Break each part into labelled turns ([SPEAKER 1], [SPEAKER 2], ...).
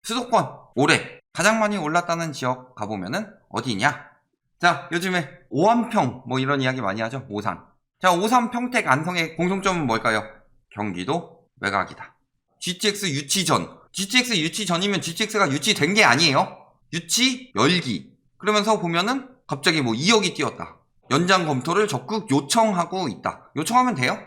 [SPEAKER 1] 수도권 올해 가장 많이 올랐다는 지역 가보면은 어디냐? 자, 요즘에 오한평 뭐 이런 이야기 많이 하죠. 오산. 자, 오산 평택 안성의 공통점은 뭘까요? 경기도 외곽이다. GTX 유치 전. GTX 유치 전이면 GTX가 유치된 게 아니에요. 유치 열기. 그러면서 보면은 갑자기 뭐 2억이 뛰었다. 연장 검토를 적극 요청하고 있다. 요청하면 돼요.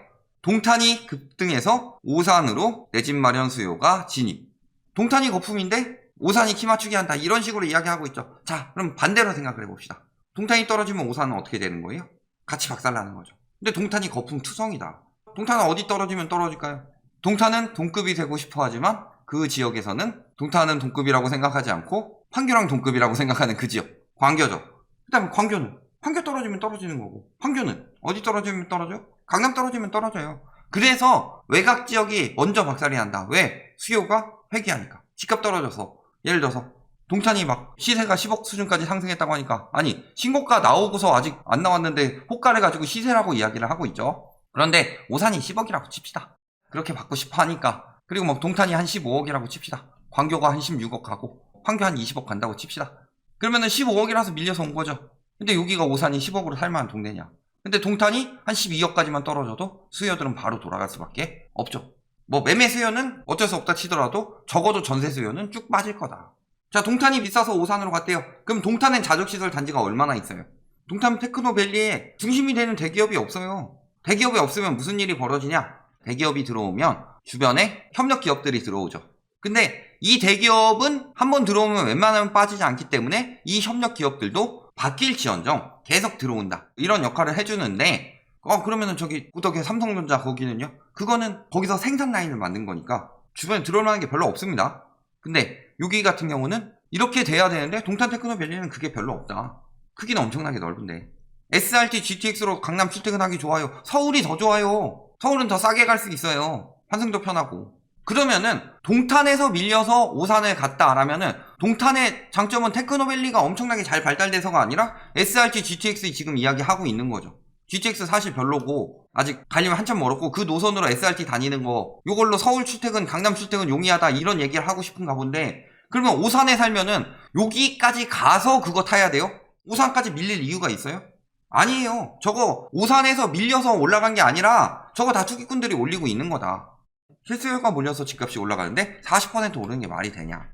[SPEAKER 1] 동탄이 급등해서 오산으로 내 집 마련 수요가 진입. 동탄이 거품인데 오산이 키 맞추기 한다. 이런 식으로 이야기하고 있죠. 자, 그럼 반대로 생각을 해봅시다. 동탄이 떨어지면 오산은 어떻게 되는 거예요? 같이 박살나는 거죠. 근데 동탄이 거품 투성이다. 동탄은 어디 떨어지면 떨어질까요? 동탄은 동급이 되고 싶어 하지만 그 지역에서는 동탄은 동급이라고 생각하지 않고 판교랑 동급이라고 생각하는 그 지역. 광교죠. 그 다음에 광교는? 판교 떨어지면 떨어지는 거고, 판교는 어디 떨어지면 떨어져요? 강남 떨어지면 떨어져요. 그래서 외곽 지역이 먼저 박살이 난다. 왜? 수요가 회귀하니까. 집값 떨어져서. 예를 들어서 동탄이 막 시세가 10억 수준까지 상승했다고 하니까, 아니 신고가 나오고서 아직 안 나왔는데 호가를 가지고 시세라고 이야기를 하고 있죠. 그런데 오산이 10억이라고 칩시다. 그렇게 받고 싶어 하니까. 그리고 뭐 동탄이 한 15억이라고 칩시다. 광교가 한 16억 가고 판교 한 20억 간다고 칩시다. 그러면은 15억이라서 밀려서 온 거죠. 근데 여기가 오산이 10억으로 살만한 동네냐? 근데 동탄이 한 12억까지만 떨어져도 수요들은 바로 돌아갈 수밖에 없죠. 뭐 매매 수요는 어쩔 수 없다 치더라도 적어도 전세 수요는 쭉 빠질 거다. 자, 동탄이 비싸서 오산으로 갔대요. 그럼 동탄엔 자족시설 단지가 얼마나 있어요? 동탄 테크노밸리에 중심이 되는 대기업이 없어요. 대기업이 없으면 무슨 일이 벌어지냐? 대기업이 들어오면 주변에 협력 기업들이 들어오죠. 근데 이 대기업은 한번 들어오면 웬만하면 빠지지 않기 때문에 이 협력 기업들도 바뀔지언정 계속 들어온다. 이런 역할을 해주는데, 그러면은 저기 구덕의 삼성전자 거기는요? 그거는 거기서 생산 라인을 만든 거니까 주변에 들어올 만한 게 별로 없습니다. 근데 여기 같은 경우는 이렇게 돼야 되는데 동탄 테크노밸리는 그게 별로 없다. 크기는 엄청나게 넓은데. SRT GTX로 강남 출퇴근하기 좋아요. 서울이 더 좋아요. 서울은 더 싸게 갈 수 있어요. 환승도 편하고. 그러면은 동탄에서 밀려서 오산을 갔다라면은 동탄의 장점은 테크노밸리가 엄청나게 잘 발달돼서가 아니라 SRT GTX 지금 이야기하고 있는 거죠. GTX 사실 별로고 아직 가려면 한참 멀었고 그 노선으로 SRT 다니는 거 요걸로 서울 출퇴근 강남 출퇴근 용이하다 이런 얘기를 하고 싶은가 본데, 그러면 오산에 살면은 여기까지 가서 그거 타야 돼요? 오산까지 밀릴 이유가 있어요? 아니에요. 저거 오산에서 밀려서 올라간 게 아니라 저거 다 투기꾼들이 올리고 있는 거다. 실수요가 몰려서 집값이 올라가는데 40% 오르는 게 말이 되냐.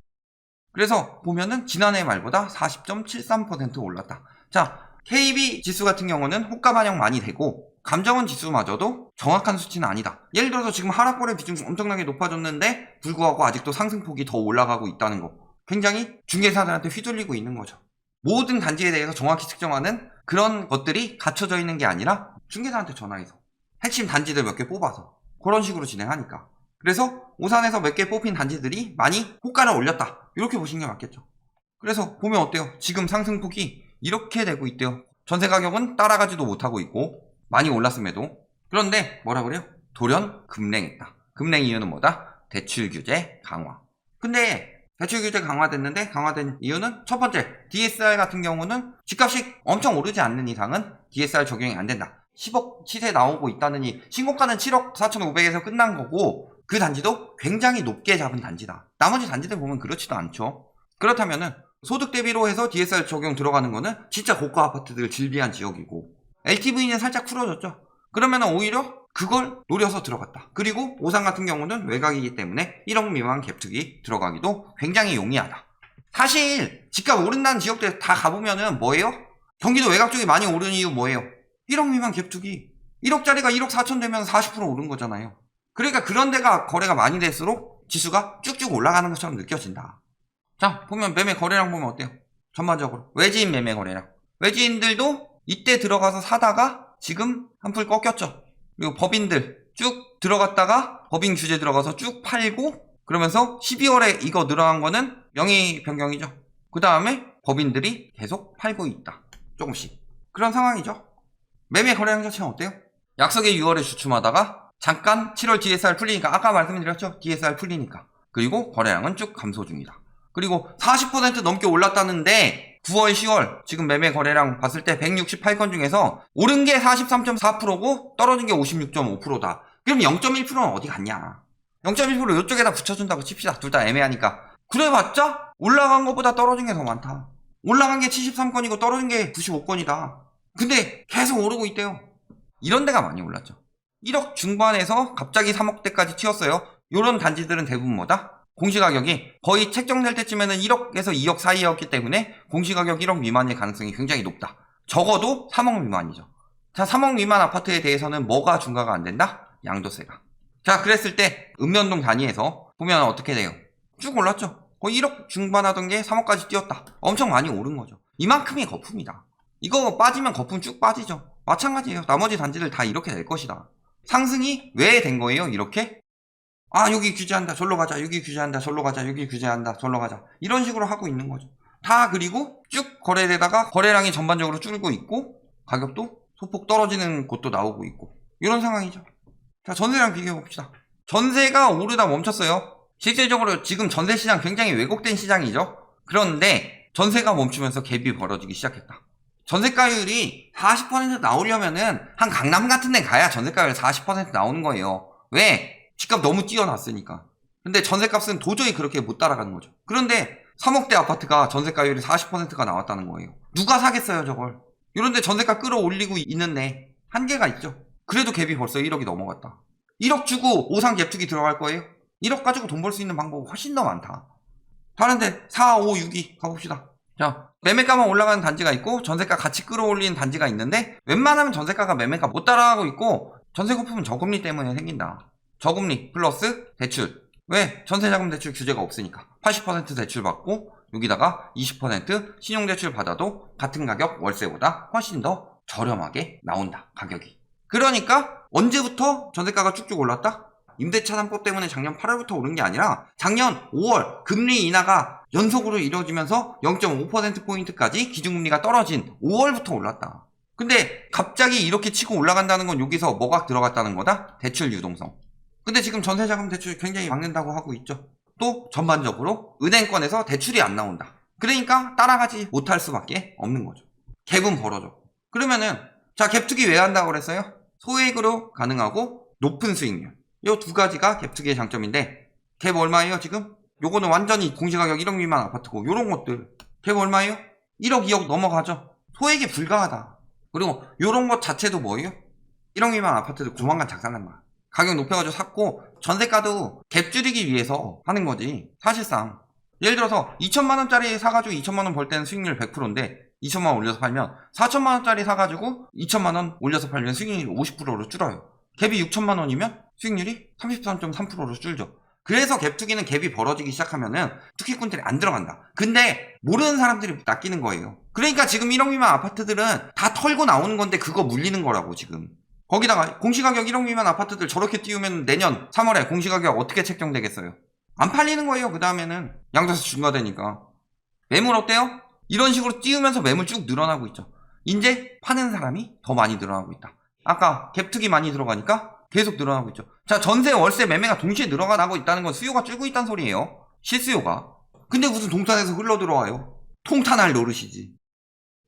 [SPEAKER 1] 그래서 보면은 지난해 말보다 40.73% 올랐다. 자, KB 지수 같은 경우는 호가 반영 많이 되고 감정원 지수마저도 정확한 수치는 아니다. 예를 들어서 지금 하락거래 비중이 엄청나게 높아졌는데 불구하고 아직도 상승폭이 더 올라가고 있다는 거. 굉장히 중개사들한테 휘둘리고 있는 거죠. 모든 단지에 대해서 정확히 측정하는 그런 것들이 갖춰져 있는 게 아니라 중개사한테 전화해서 핵심 단지들 몇 개 뽑아서 그런 식으로 진행하니까. 그래서 오산에서 몇 개 뽑힌 단지들이 많이 호가를 올렸다. 이렇게 보시는 게 맞겠죠. 그래서 보면 어때요? 지금 상승폭이 이렇게 되고 있대요. 전세 가격은 따라가지도 못하고 있고 많이 올랐음에도. 그런데 뭐라 그래요? 돌연 급랭했다. 급랭 이유는 뭐다? 대출 규제 강화. 근데 대출 규제 강화됐는데 강화된 이유는 첫 번째, DSR 같은 경우는 집값이 엄청 오르지 않는 이상은 DSR 적용이 안 된다. 10억 시세 나오고 있다느니 신고가는 7억 4,500에서 끝난 거고 그 단지도 굉장히 높게 잡은 단지다. 나머지 단지들 보면 그렇지도 않죠. 그렇다면은 소득 대비로 해서 DSR 적용 들어가는 거는 진짜 고가 아파트들 질비한 지역이고 LTV는 살짝 풀어졌죠. 그러면은 오히려 그걸 노려서 들어갔다. 그리고 오산 같은 경우는 외곽이기 때문에 1억 미만 갭투기 들어가기도 굉장히 용이하다. 사실 집값 오른다는 지역들 다 가보면은 뭐예요? 경기도 외곽 쪽이 많이 오르는 이유 뭐예요? 1억 미만 갭투기. 1억짜리가 1억 4천 되면 40% 오른 거잖아요. 그러니까 그런 데가 거래가 많이 될수록 지수가 쭉쭉 올라가는 것처럼 느껴진다. 자, 보면 매매 거래량 보면 어때요? 전반적으로 외지인 매매 거래량. 외지인들도 이때 들어가서 사다가 지금 한풀 꺾였죠. 그리고 법인들 쭉 들어갔다가 법인 규제 들어가서 쭉 팔고, 그러면서 12월에 이거 늘어난 거는 명의 변경이죠. 그 다음에 법인들이 계속 팔고 있다. 조금씩. 그런 상황이죠. 매매 거래량 자체는 어때요? 약속의 6월에 주춤하다가 잠깐 7월 DSR 풀리니까, 아까 말씀드렸죠? DSR 풀리니까. 그리고 거래량은 쭉 감소 중이다. 그리고 40% 넘게 올랐다는데 9월, 10월 지금 매매 거래량 봤을 때 168건 중에서 오른 게 43.4%고 떨어진 게 56.5%다. 그럼 0.1%는 어디 갔냐? 0.1% 이쪽에다 붙여준다고 칩시다. 둘 다 애매하니까. 그래봤자 올라간 것보다 떨어진 게 더 많다. 올라간 게 73건이고 떨어진 게 95건이다. 근데 계속 오르고 있대요. 이런 데가 많이 올랐죠. 1억 중반에서 갑자기 3억대까지 튀었어요. 이런 단지들은 대부분 뭐다? 공시가격이 거의 책정될 때쯤에는 1억에서 2억 사이였기 때문에 공시가격 1억 미만일 가능성이 굉장히 높다. 적어도 3억 미만이죠. 자, 3억 미만 아파트에 대해서는 뭐가 중과가 안 된다? 양도세가. 자, 그랬을 때 읍면동 단위에서 보면 어떻게 돼요? 쭉 올랐죠. 거의 1억 중반 하던 게 3억까지 뛰었다. 엄청 많이 오른 거죠. 이만큼이 거품이다. 이거 빠지면 거품 쭉 빠지죠. 마찬가지예요. 나머지 단지들 다 이렇게 될 것이다. 상승이 왜 된 거예요? 이렇게? 아, 여기 규제한다. 절로 가자. 여기 규제한다. 절로 가자. 여기 규제한다. 절로 가자. 이런 식으로 하고 있는 거죠. 다 그리고 쭉 거래되다가 거래량이 전반적으로 줄고 있고 가격도 소폭 떨어지는 곳도 나오고 있고 이런 상황이죠. 자, 전세랑 비교해 봅시다. 전세가 오르다 멈췄어요. 실질적으로 지금 전세시장 굉장히 왜곡된 시장이죠. 그런데 전세가 멈추면서 갭이 벌어지기 시작했다. 전세가율이 40% 나오려면은 한 강남 같은 데 가야 전세가율 40% 나오는 거예요. 왜? 집값 너무 뛰어났으니까. 근데 전세값은 도저히 그렇게 못 따라가는 거죠. 그런데 3억대 아파트가 전세가율이 40%가 나왔다는 거예요. 누가 사겠어요, 저걸? 이런데 전세가 끌어올리고 있는데 한계가 있죠. 그래도 갭이 벌써 1억이 넘어갔다. 1억 주고 오상 갭투기 들어갈 거예요? 1억 가지고 돈 벌 수 있는 방법이 훨씬 더 많다. 다른데 4, 5, 6이 가봅시다. 자, 매매가만 올라가는 단지가 있고 전세가 같이 끌어올리는 단지가 있는데 웬만하면 전세가가 매매가 못 따라가고 있고 전세 거품은 저금리 때문에 생긴다. 저금리 플러스 대출. 왜? 전세자금 대출 규제가 없으니까 80% 대출 받고 여기다가 20% 신용대출 받아도 같은 가격 월세보다 훨씬 더 저렴하게 나온다. 가격이. 그러니까 언제부터 전세가가 쭉쭉 올랐다? 임대차 3법 때문에 작년 8월부터 오른 게 아니라 작년 5월 금리 인하가 연속으로 이루어지면서 0.5%포인트까지 기준금리가 떨어진 5월부터 올랐다. 근데 갑자기 이렇게 치고 올라간다는 건 여기서 뭐가 들어갔다는 거다? 대출 유동성. 근데 지금 전세자금 대출 굉장히 막는다고 하고 있죠. 또 전반적으로 은행권에서 대출이 안 나온다. 그러니까 따라가지 못할 수밖에 없는 거죠. 갭은 벌어져. 그러면은 자, 갭투기 왜 한다고 그랬어요? 소액으로 가능하고 높은 수익률. 이 두 가지가 갭투기의 장점인데 갭 얼마예요 지금? 요거는 완전히 공시가격 1억 미만 아파트고 요런 것들 갭 얼마예요? 1억 2억 넘어가죠. 소액이 불가하다. 그리고 요런 것 자체도 뭐예요? 1억 미만 아파트도 조만간 작살난다. 가격 높여가지고 샀고 전세가도 갭 줄이기 위해서 하는 거지. 사실상 예를 들어서 2천만원짜리 사가지고 2천만원 벌 때는 수익률 100%인데 2천만원 올려서 팔면 4천만원짜리 사가지고 2천만원 올려서 팔면 수익률이 50%로 줄어요. 갭이 6천만원이면 수익률이 33.3%로 줄죠. 그래서 갭투기는 갭이 벌어지기 시작하면은 투기꾼들이 안 들어간다. 근데 모르는 사람들이 낚이는 거예요. 그러니까 지금 1억 미만 아파트들은 다 털고 나오는 건데 그거 물리는 거라고 지금. 거기다가 공시가격 1억 미만 아파트들 저렇게 띄우면 내년 3월에 공시가격 어떻게 책정되겠어요? 안 팔리는 거예요. 그 다음에는 양도세 중과되니까. 매물 어때요? 이런 식으로 띄우면서 매물 쭉 늘어나고 있죠. 이제 파는 사람이 더 많이 늘어나고 있다. 아까 갭투기 많이 들어가니까 계속 늘어나고 있죠. 자, 전세, 월세, 매매가 동시에 늘어나고 있다는 건 수요가 줄고 있다는 소리예요. 실수요가. 근데 무슨 동탄에서 흘러 들어와요? 통탄할 노릇이지.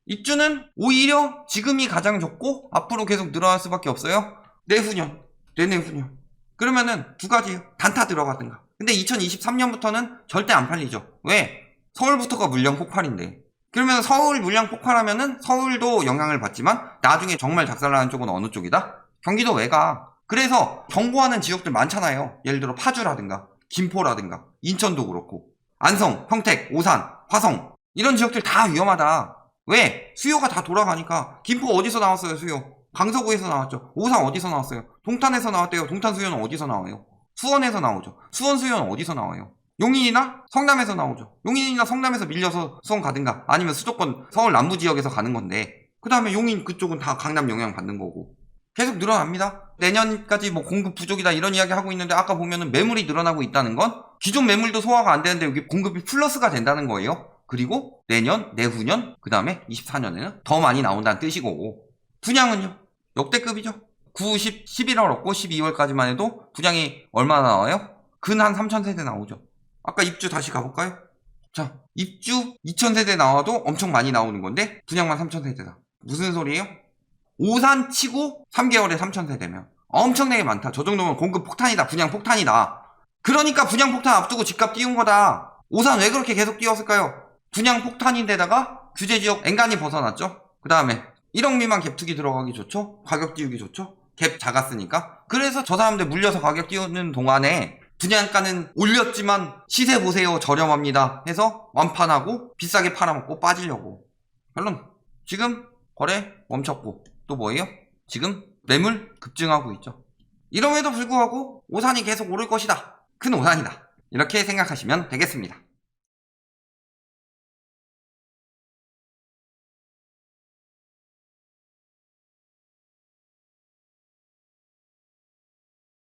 [SPEAKER 1] 입주는 오히려 지금이 가장 적고 앞으로 계속 늘어날 수밖에 없어요. 내후년, 내내후년. 그러면은 두 가지예요. 단타 들어가든가. 근데 2023년부터는 절대 안 팔리죠. 왜? 서울부터가 물량 폭발인데. 그러면 서울 물량 폭발하면은 서울도 영향을 받지만 나중에 정말 작살나는 쪽은 어느 쪽이다? 경기도 외곽. 그래서 경고하는 지역들 많잖아요. 예를 들어 파주라든가 김포라든가 인천도 그렇고 안성, 평택, 오산, 화성 이런 지역들 다 위험하다. 왜? 수요가 다 돌아가니까. 김포 어디서 나왔어요 수요? 강서구에서 나왔죠. 오산 어디서 나왔어요? 동탄에서 나왔대요. 동탄 수요는 어디서 나와요? 수원에서 나오죠. 수원 수요는 어디서 나와요? 용인이나 성남에서 나오죠. 용인이나 성남에서 밀려서 수원 가든가 아니면 수도권 서울 남부 지역에서 가는 건데 그 다음에 용인 그쪽은 다 강남 영향 받는 거고 계속 늘어납니다. 내년까지 뭐 공급 부족이다 이런 이야기 하고 있는데 아까 보면은 매물이 늘어나고 있다는 건 기존 매물도 소화가 안 되는데 여기 공급이 플러스가 된다는 거예요. 그리고 내년, 내후년, 그 다음에 24년에는 더 많이 나온다는 뜻이고 분양은요? 역대급이죠. 9, 10, 11월 없고 12월까지만 해도 분양이 얼마나 나와요? 근 한 3,000세대 나오죠. 아까 입주 다시 가볼까요? 자, 입주 2,000세대 나와도 엄청 많이 나오는 건데 분양만 3,000세대다. 무슨 소리예요? 오산 치고 3개월에 3,000세대면 엄청나게 많다. 저 정도면 공급 폭탄이다. 분양 폭탄이다. 그러니까 분양 폭탄 앞두고 집값 띄운 거다. 오산 왜 그렇게 계속 뛰었을까요? 분양 폭탄인데다가 규제지역 엔간히 벗어났죠. 그 다음에 1억 미만 갭 투기 들어가기 좋죠. 가격 띄우기 좋죠. 갭 작았으니까. 그래서 저 사람들 물려서 가격 띄우는 동안에 분양가는 올렸지만 시세 보세요 저렴합니다 해서 완판하고 비싸게 팔아먹고 빠지려고. 결론, 지금 거래 멈췄고 또 뭐예요? 지금 매물 급증하고 있죠. 이럼에도 불구하고 오산이 계속 오를 것이다, 큰 오산이다, 이렇게 생각하시면 되겠습니다.